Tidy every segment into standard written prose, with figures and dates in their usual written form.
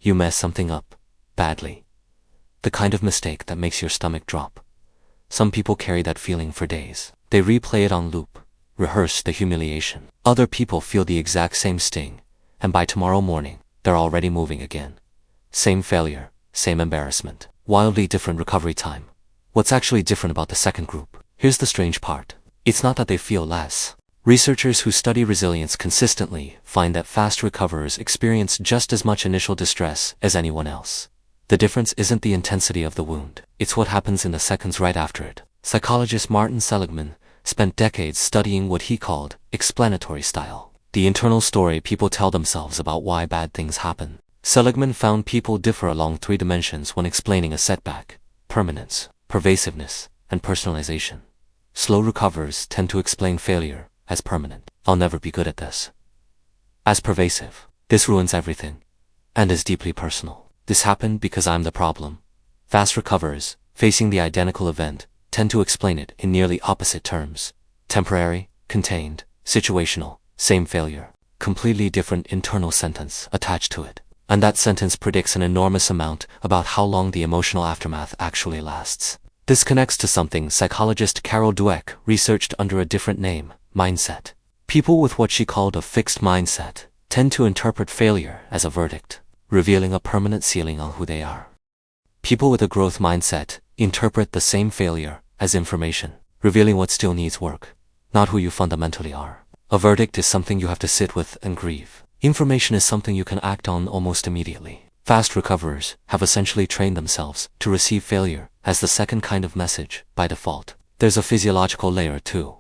you mess something up badly. The kind of mistake that makes your stomach drop. Some people carry that feeling for days. They replay it on loop, rehearse the humiliation. Other people feel the exact same sting, and by tomorrow morning, they're already moving again. Same failure, same embarrassment. Wildly different recovery time. What's actually different about the second group? Here's the strange part. It's not that they feel less. Researchers who study resilience consistently find that fast recoverers experience just as much initial distress as anyone else. The difference isn't the intensity of the wound, it's what happens in the seconds right after it. Psychologist Martin Seligman spent decades studying what he called explanatory style, the internal story people tell themselves about why bad things happen. Seligman found people differ along 3 dimensions when explaining a setback: permanence, pervasiveness, and personalization. Slow recoverers tend to explain failure as permanent. I'll never be good at this. As pervasive. This ruins everything. And is deeply personal. This happened because I'm the problem. Fast recoverers, facing the identical event, tend to explain it in nearly opposite terms. Temporary, contained, situational, same failure. Completely different internal sentence attached to it. And that sentence predicts an enormous amount about how long the emotional aftermath actually lasts. This connects to something psychologist Carol Dweck researched under a different name: mindset. People with what she called a fixed mindset tend to interpret failure as a verdict, revealing a permanent ceiling on who they are. People with a growth mindset interpret the same failure as information, revealing what still needs work, not who you fundamentally are. A verdict is something you have to sit with and grieve. Information is something you can act on almost immediately. Fast recoverers have essentially trained themselves to receive failure as the second kind of message by default. There's a physiological layer too.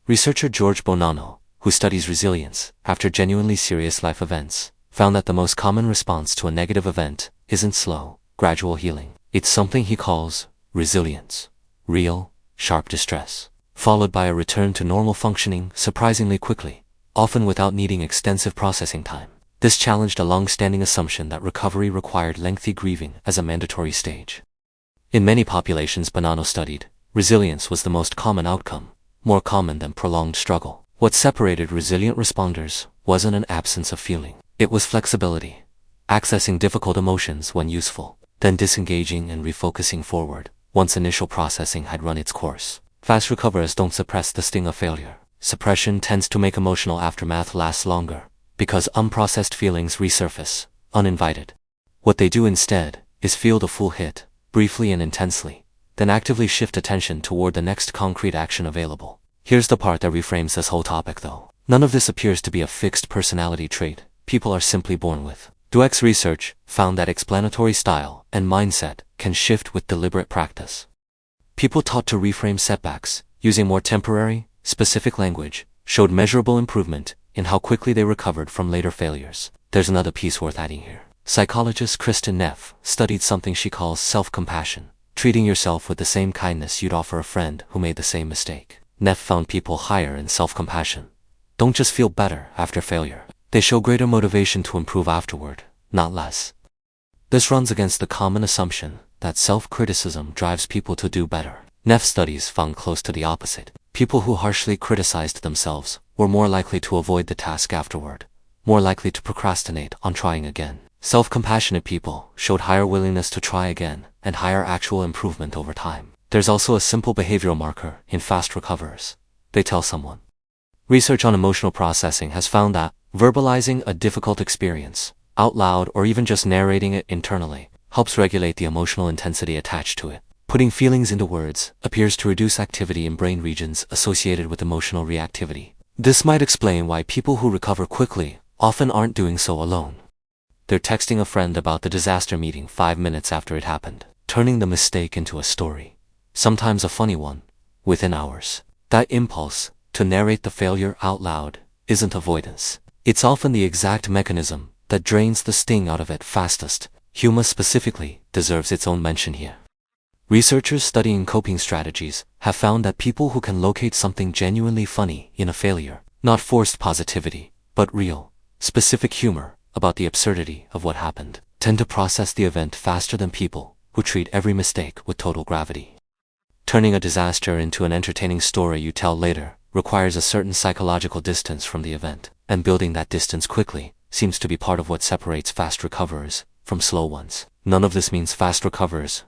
Researcher George Bonanno, who studies resilience after genuinely serious life events, found that the most common response to a negative event isn't slow, gradual healing. It's something he calls resilience. Real, sharp distress, followed by a return to normal functioning surprisingly quickly, often without needing extensive processing time. This challenged a long-standing assumption that recovery required lengthy grieving as a mandatory stage. In many populations Bonanno studied, resilience was the most common outcome, more common than prolonged struggle. What separated resilient responders wasn't an absence of feeling. It was flexibility, accessing difficult emotions when useful, then disengaging and refocusing forward once initial processing had run its course. Fast recoverers don't suppress the sting of failure. Suppression tends to make emotional aftermath last longer, because unprocessed feelings resurface, uninvited. What they do instead is feel the full hit, briefly and intensely, then actively shift attention toward the next concrete action available. Here's the part that reframes this whole topic though. None of this appears to be a fixed personality trait people are simply born with. Dweck's research found that explanatory style and mindset can shift with deliberate practice. People taught to reframe setbacks using more temporary, specific language showed measurable improvement in how quickly they recovered from later failures. There's another piece worth adding here. Psychologist Kristen Neff studied something she calls self-compassion, treating yourself with the same kindness you'd offer a friend who made the same mistake. Neff found people higher in self-compassion don't just feel better after failure. They show greater motivation to improve afterward, not less. This runs against the common assumption that self-criticism drives people to do better. Neff studies found close to the opposite. People who harshly criticized themselves were more likely to avoid the task afterward, more likely to procrastinate on trying again. Self-compassionate people showed higher willingness to try again and higher actual improvement over time. There's also a simple behavioral marker in fast recoverers. They tell someone. Research on emotional processing has found that verbalizing a difficult experience out loud or even just narrating it internally helps regulate the emotional intensity attached to it. Putting feelings into words appears to reduce activity in brain regions associated with emotional reactivity. This might explain why people who recover quickly often aren't doing so alone. They're texting a friend about the disaster meeting 5 minutes after it happened, turning the mistake into a story, sometimes a funny one, within hours. That impulse to narrate the failure out loud isn't avoidance. It's often the exact mechanism that drains the sting out of it fastest. Humor specifically deserves its own mention here. Researchers studying coping strategies have found that people who can locate something genuinely funny in a failure, not forced positivity, but real, specific humor about the absurdity of what happened, tend to process the event faster than people who treat every mistake with total gravity. Turning a disaster into an entertaining story you tell later requires a certain psychological distance from the event, and building that distance quickly seems to be part of what separates fast recoverers from slow ones. None of this means fast recoverers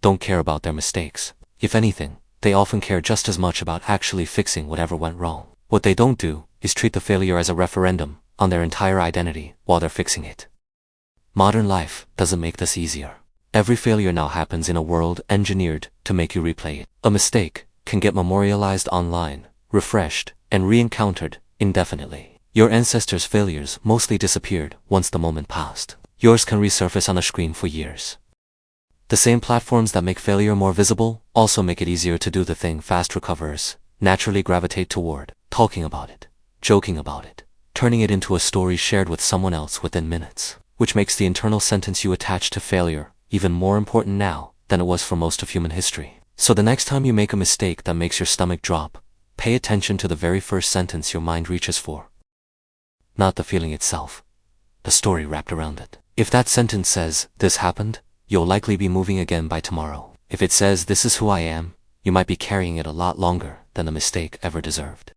don't care about their mistakes. If anything, they often care just as much about actually fixing whatever went wrong. What they don't do is treat the failure as a referendum on their entire identity while they're fixing it. Modern life doesn't make this easier. Every failure now happens in a world engineered to make you replay it. A mistake can get memorialized online, refreshed, and re-encountered indefinitely. Your ancestors' failures mostly disappeared once the moment passed. Yours can resurface on a screen for years. The same platforms that make failure more visible also make it easier to do the thing fast recoverers naturally gravitate toward: talking about it, joking about it, turning it into a story shared with someone else within minutes, which makes the internal sentence you attach to failure even more important now than it was for most of human history. So the next time you make a mistake that makes your stomach drop, pay attention to the very first sentence your mind reaches for. Not the feeling itself, the story wrapped around it. If that sentence says, "This happened," you'll likely be moving again by tomorrow. If it says, "This is who I am," you might be carrying it a lot longer than the mistake ever deserved.